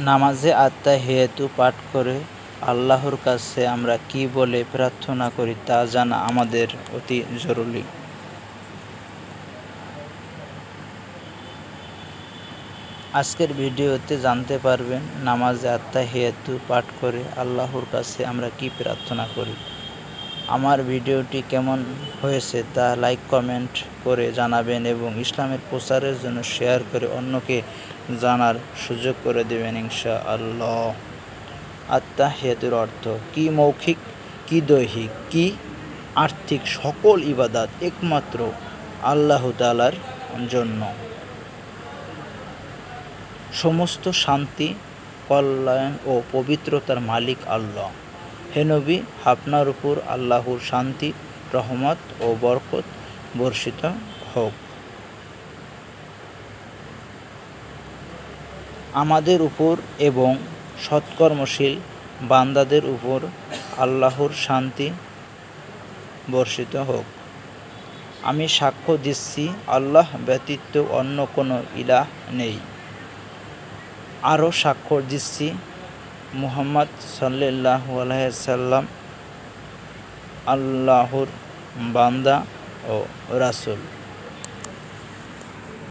নামাজে আত্তাহিয়াতু পাঠ করে আল্লাহর কাছে আমরা কি বলে প্রার্থনা করি তা জানা আমাদের অতি জরুরি। আজকের ভিডিওতে জানতে পারবেন নামাজে আত্তাহিয়াতু পাঠ করে আল্লাহর কাছে আমরা কি প্রার্থনা করি। আমার ভিডিওটি কেমন হয়েছে তা লাইক কমেন্ট করে জানাবেন এবং ইসলামের প্রচারের জন্য শেয়ার করে অন্যকে জানার সুযোগ করে দেবেন ইনশাআল্লাহ। আত্তাহিয়াতুর অর্থ কি মৌখিক, কি দৈহিক, কি আর্থিক সকল ইবাদত একমাত্র আল্লাহ তাআলার জন্য। সমস্ত শান্তি, কল্যাণ ও পবিত্রতার মালিক আল্লাহ। হে নবী, আপনার উপর আল্লাহর শান্তি, রহমত ও বরকত বর্ষিত হোক। আমাদের উপর এবং সৎকর্মশীল বান্দাদের উপর আল্লাহর শান্তি বর্ষিত হোক। আমি সাক্ষ্য দিচ্ছি আল্লাহ ব্যতীত অন্য কোনো ইলাহ নেই। আরও সাক্ষ্য দিচ্ছি মুহাম্মদ সাল্লাল্লাহু আলাইহি ওয়াসাল্লাম আল্লাহর বান্দা ও রাসূল।